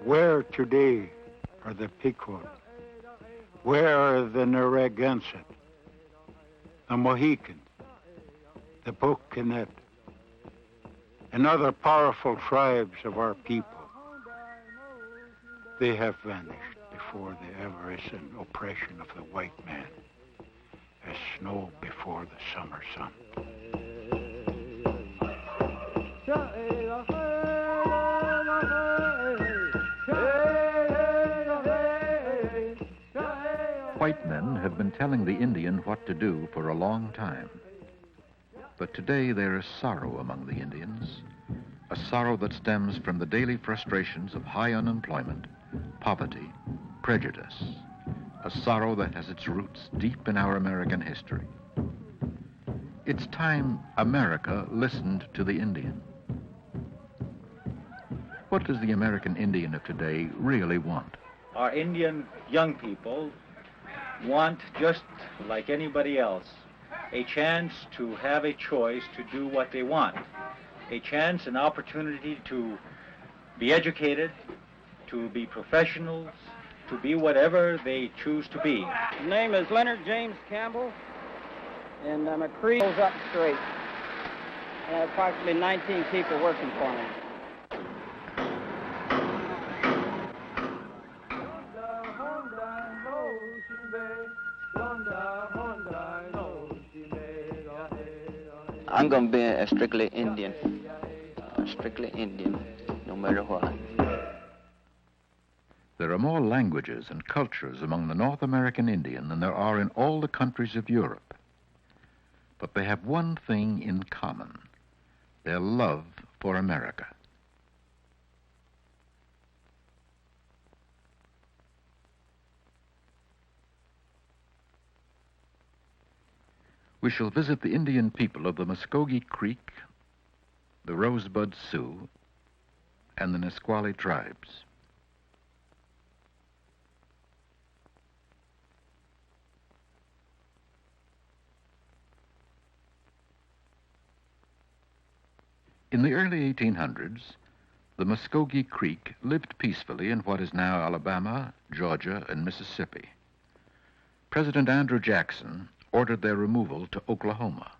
Where today are the Pequot? Where are the Narragansett, the Mohican, the Poconet, and other powerful tribes of our people? They have vanished before the avarice and oppression of the white man, as snow before the summer sun. White men have been telling the Indian what to do for a long time. But today there is sorrow among the Indians, a sorrow that stems from the daily frustrations of high unemployment, poverty, prejudice, a sorrow that has its roots deep in our American history. It's time America listened to the Indian. What does the American Indian of today really want? Our Indian young people want, just like anybody else, a chance to have a choice to do what they want, a chance, an opportunity to be educated, to be professionals, to be whatever they choose to be. His name is Leonard James Campbell, and I'm a Cree goes up straight. I have approximately 19 people working for me. I'm going to be a strictly Indian, no matter what. There are more languages and cultures among the North American Indian than there are in all the countries of Europe. But they have one thing in common, their love for America. We shall visit the Indian people of the Muskogee Creek, the Rosebud Sioux, and the Nisqually tribes. In the early 1800s, the Muskogee Creek lived peacefully in what is now Alabama, Georgia, and Mississippi. President Andrew Jackson ordered their removal to Oklahoma.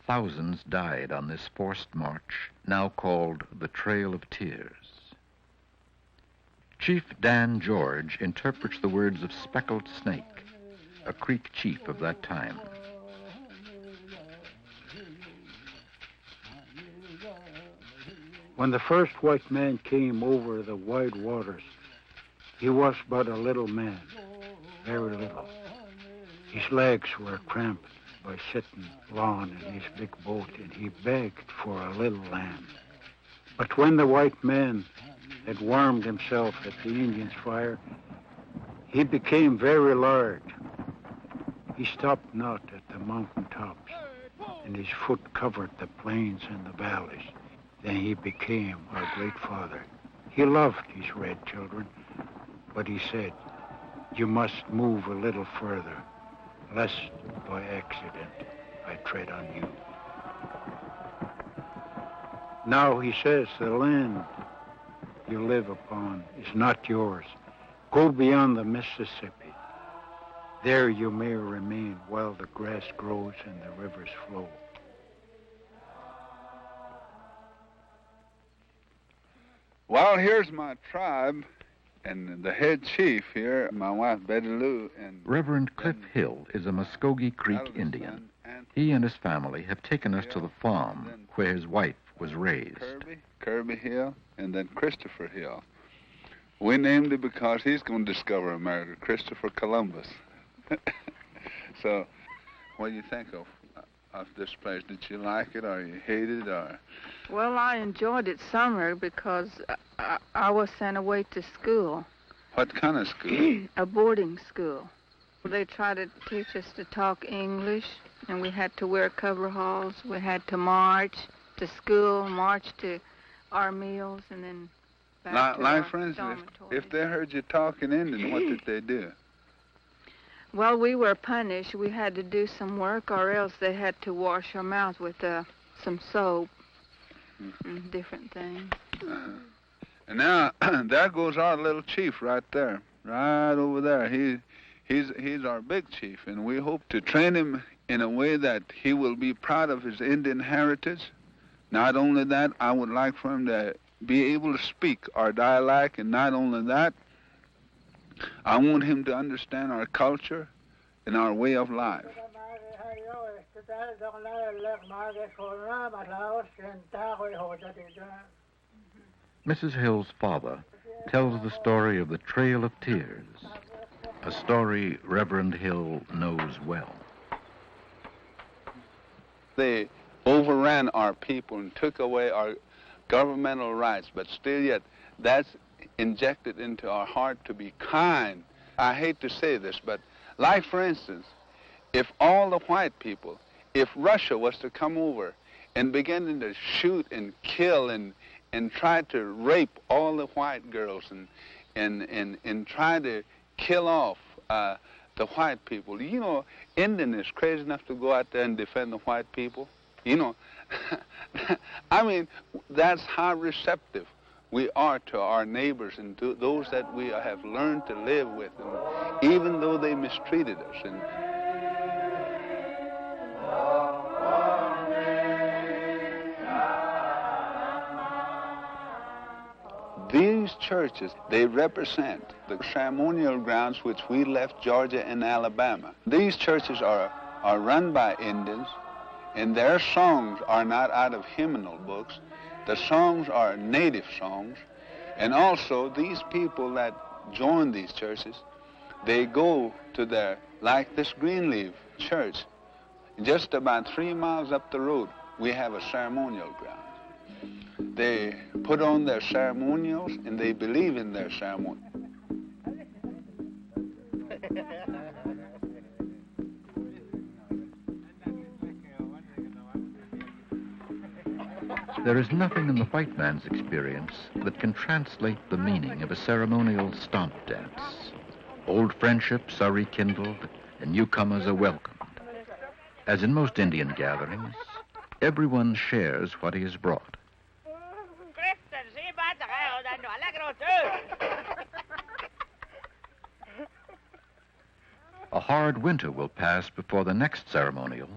Thousands died on this forced march, now called the Trail of Tears. Chief Dan George interprets the words of Speckled Snake, a Creek chief of that time. When the first white man came over the wide waters, he was but a little man, very little. His legs were cramped by sitting long in his big boat, and he begged for a little land. But when the white man had warmed himself at the Indian's fire, he became very large. He stopped not at the mountain tops, and his foot covered the plains and the valleys. Then he became our great father. He loved his red children, but he said, "You must move a little further, lest by accident I tread on you." Now he says, the land you live upon is not yours. Go beyond the Mississippi. There you may remain while the grass grows and the rivers flow. Well, here's my tribe, and the head chief here, my wife Betty Lou, and Reverend Cliff Hill is a Muskogee Creek Indian. He and his family have taken us to the farm where his wife was raised. Kirby Hill, and then Christopher Hill. We named it because he's going to discover America, Christopher Columbus. So, what do you think of this place? Did you like it, or you hate it, or? Well, I enjoyed it summer because I was sent away to school. What kind of school? A boarding school. They tried to teach us to talk English, and we had to wear coveralls. We had to march to school, march to our meals, and then back to our for instance, dormitories. if they heard you talking Indian, what did they do? Well, we were punished. We had to do some work, or else they had to wash our mouths with some soap and different things. And now, there goes our little chief right there, right over there. He's our big chief, and we hope to train him in a way that he will be proud of his Indian heritage. Not only that, I would like for him to be able to speak our dialect, and not only that, I want him to understand our culture and our way of life. Mrs. Hill's father tells the story of the Trail of Tears, a story Reverend Hill knows well. They overran our people and took away our governmental rights, but still yet that's injected into our heart to be kind. I hate to say this, but like, for instance, if all the white people, if Russia was to come over and begin to shoot and kill and try to rape all the white girls and try to kill off the white people. You know, Indian is crazy enough to go out there and defend the white people. You know, I mean, that's how receptive we are to our neighbors and to those that we have learned to live with, and even though they mistreated us. And these churches, they represent the ceremonial grounds which we left Georgia and Alabama. These churches are run by Indians, and their songs are not out of hymnal books. The songs are native songs. And also, these people that join these churches, they go to their, like this Greenleaf church, just about 3 miles up the road, we have a ceremonial ground. They put on their ceremonials, and they believe in their ceremony. There is nothing in the white man's experience that can translate the meaning of a ceremonial stomp dance. Old friendships are rekindled, and newcomers are welcomed. As in most Indian gatherings, everyone shares what he has brought. A hard winter will pass before the next ceremonial,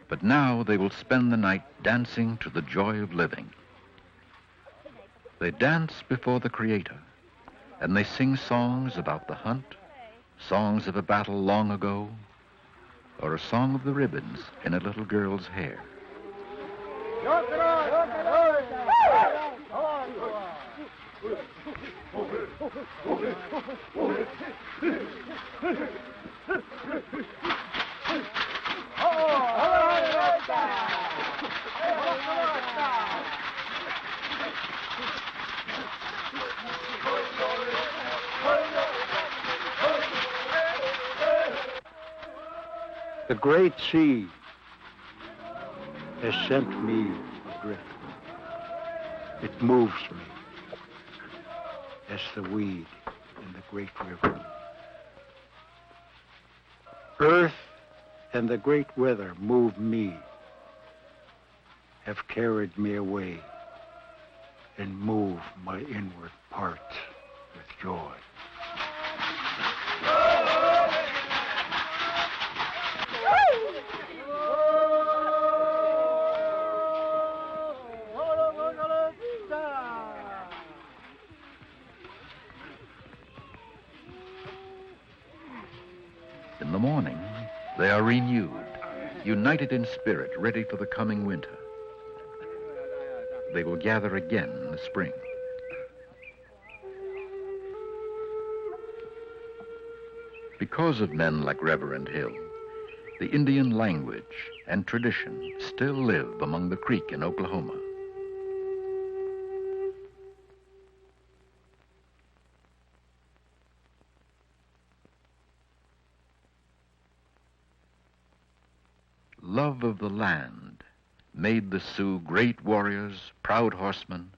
but now they will spend the night dancing to the joy of living. They dance before the Creator, and they sing songs about the hunt, songs of a battle long ago, or a song of the ribbons in a little girl's hair. The great sea has sent me adrift. It moves me as the weed in the great river. Earth and the great weather move me, have carried me away, and move my inward parts with joy. In the morning, they are renewed, united in spirit, ready for the coming winter. They will gather again in the spring. Because of men like Reverend Hill, the Indian language and tradition still live among the Creek in Oklahoma. Love of the land made the Sioux great warriors, proud horsemen,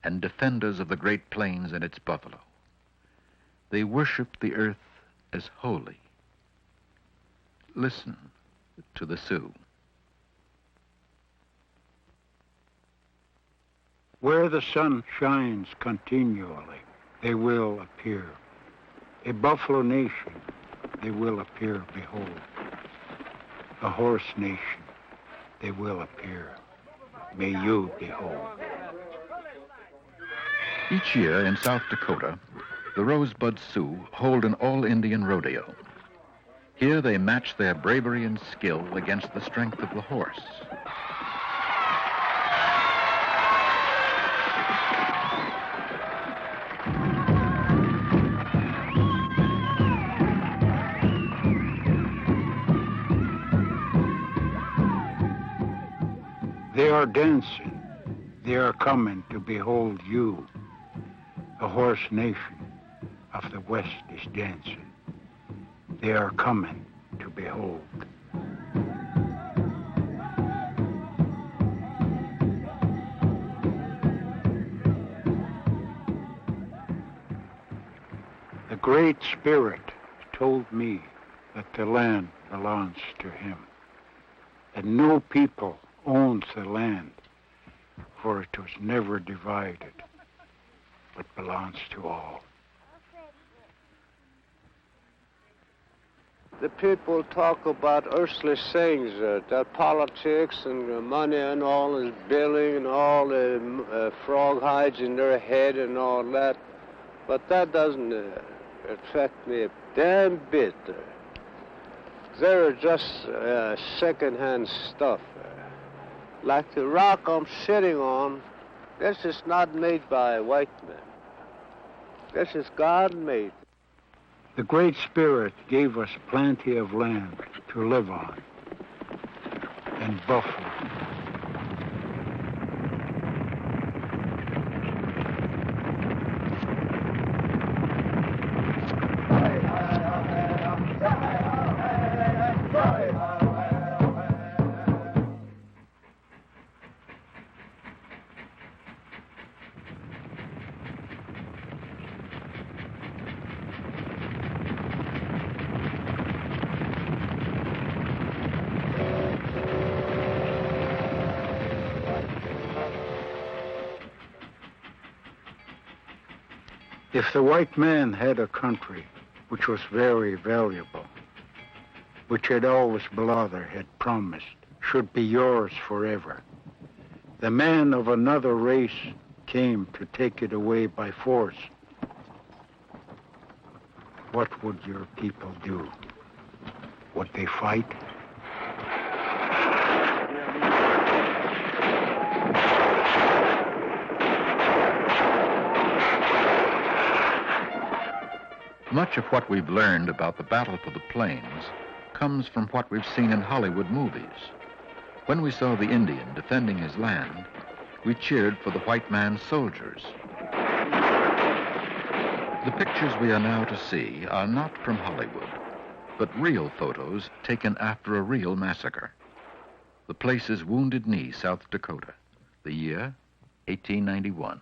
and defenders of the Great Plains and its buffalo. They worshiped the earth as holy. Listen to the Sioux. Where the sun shines continually, they will appear. A buffalo nation, they will appear, behold. A horse nation, they will appear. May you behold. Each year in South Dakota, the Rosebud Sioux hold an all-Indian rodeo. Here they match their bravery and skill against the strength of the horse. They are dancing. They are coming to behold you. The horse nation of the West is dancing. They are coming to behold. The Great Spirit told me that the land belongs to him, that no people owns the land, for it was never divided, but belongs to all. The people talk about earthly things, that politics and money and all is billing and all the frog hides in their head and all that, but that doesn't affect me a damn bit. They're just second-hand stuff. Like the rock I'm sitting on, this is not made by white men. This is God-made. The Great Spirit gave us plenty of land to live on, and buffalo. If the white man had a country which was very valuable, which had always Blother had promised should be yours forever, the man of another race came to take it away by force, what would your people do? Would they fight? Much of what we've learned about the battle for the plains comes from what we've seen in Hollywood movies. When we saw the Indian defending his land, we cheered for the white man's soldiers. The pictures we are now to see are not from Hollywood, but real photos taken after a real massacre. The place is Wounded Knee, South Dakota. The year, 1891.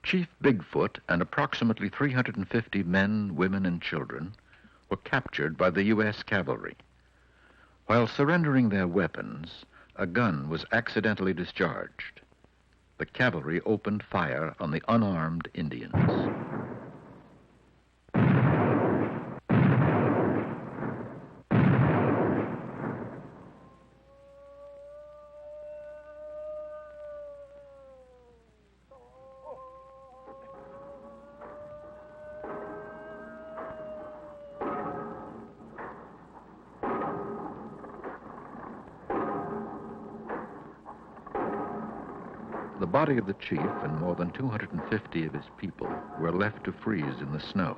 Chief Bigfoot and approximately 350 men, women, and children were captured by the U.S. cavalry. While surrendering their weapons, a gun was accidentally discharged. The cavalry opened fire on the unarmed Indians. The body of the chief and more than 250 of his people were left to freeze in the snow.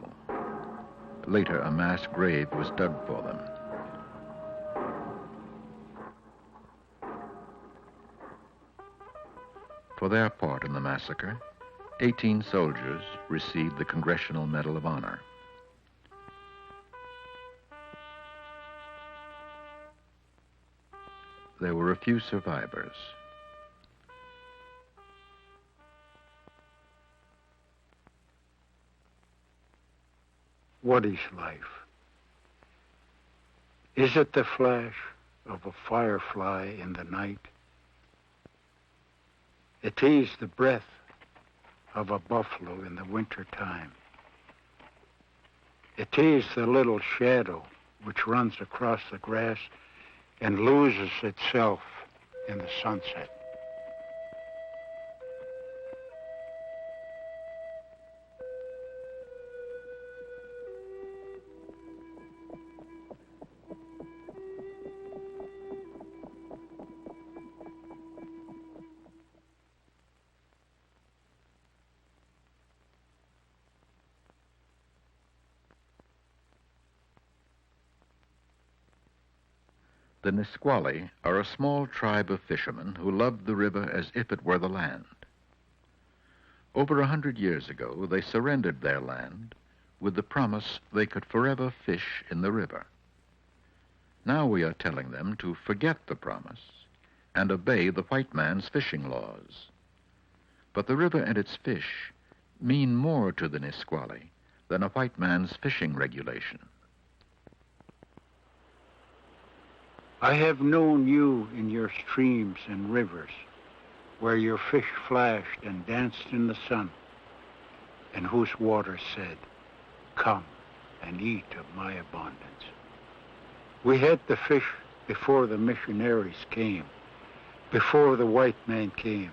Later, a mass grave was dug for them. For their part in the massacre, 18 soldiers received the Congressional Medal of Honor. There were a few survivors. What is life? Is it the flash of a firefly in the night? It is the breath of a buffalo in the winter time. It is the little shadow which runs across the grass and loses itself in the sunset. The Nisqually are a small tribe of fishermen who loved the river as if it were the land. Over 100 years ago, they surrendered their land with the promise they could forever fish in the river. Now we are telling them to forget the promise and obey the white man's fishing laws. But the river and its fish mean more to the Nisqually than a white man's fishing regulation. I have known you in your streams and rivers, where your fish flashed and danced in the sun, and whose waters said, "Come and eat of my abundance." We had the fish before the missionaries came, before the white man came.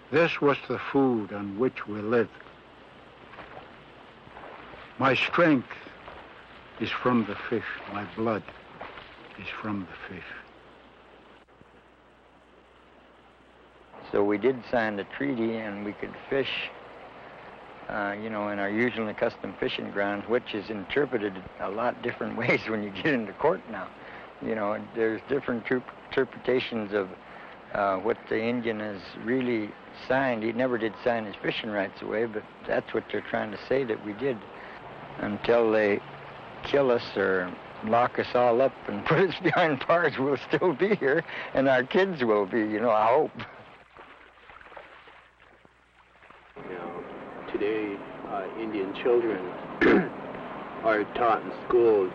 This was the food on which we lived. My strength is from the fish, my blood is from the fish. So we did sign the treaty, and we could fish, in our usual and accustomed fishing grounds, which is interpreted a lot different ways when you get into court now. There's different interpretations of what the Indian has really signed. He never did sign his fishing rights away, but that's what they're trying to say that we did. Until they kill us or lock us all up and put us behind bars, we'll still be here, and our kids will be, I hope. Today, Indian children are taught in school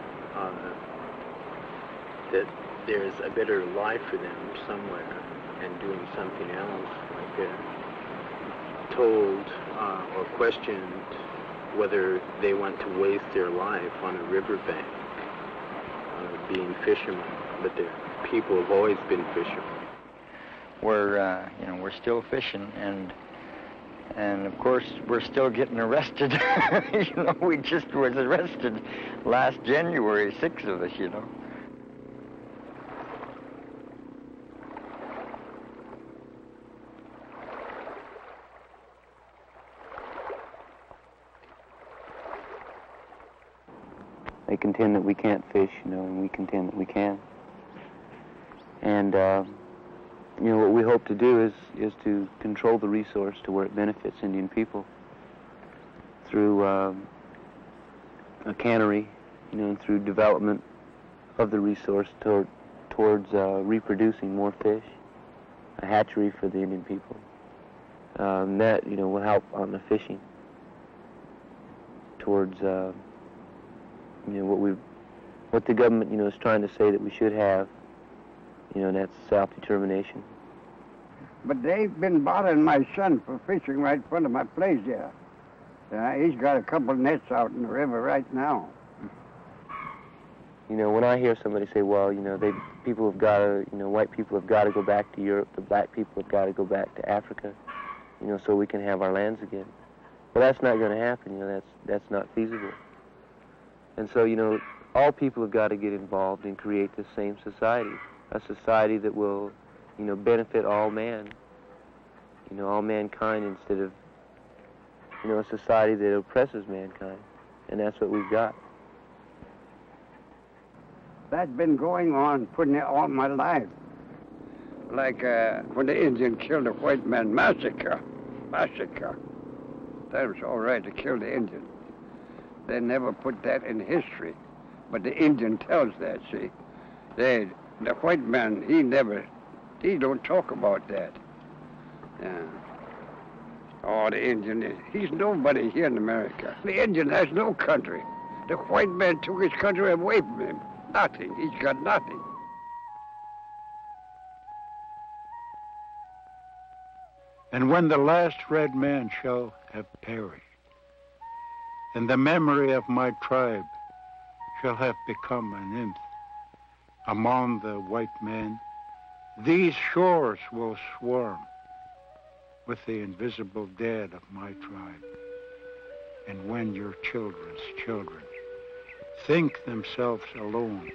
that there's a better life for them somewhere and doing something else, like they're told or questioned whether they want to waste their life on a riverbank being fishermen, but the people have always been fishermen. We're still fishing, and of course we're still getting arrested. We just was arrested last January, 6 of us, They contend that we can't fish, and we contend that we can. And, what we hope to do is to control the resource to where it benefits Indian people through a cannery, and through development of the resource towards reproducing more fish, a hatchery for the Indian people. That, will help on the fishing towards what the government, is trying to say that we should have, and that's self-determination. But they've been bothering my son for fishing right in front of my place there. He's got a couple nets out in the river right now. When I hear somebody say, well, people have got to, white people have got to go back to Europe, the black people have got to go back to Africa, so we can have our lands again. Well, that's not going to happen, that's not feasible. And so, all people have got to get involved and create the same society, a society that will, benefit all man, all mankind instead of, a society that oppresses mankind. And that's what we've got. That's been going on pretty all my life. Like when the Indian killed the white man, massacre. That was all right to kill the Indian. They never put that in history. But the Indian tells that, see. The white man, he don't talk about that. Yeah. Oh, the Indian, he's nobody here in America. The Indian has no country. The white man took his country away from him. Nothing. He's got nothing. And when the last red man shall have perished, and the memory of my tribe shall have become an nth among the white men, these shores will swarm with the invisible dead of my tribe. And when your children's children think themselves alone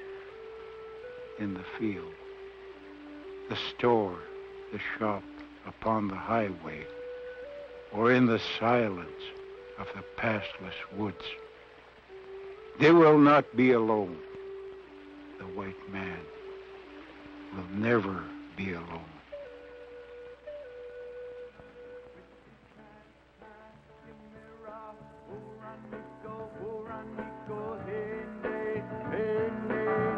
in the field, the store, the shop, upon the highway, or in the silence of the pathless woods, they will not be alone. The white man will never be alone. Hey,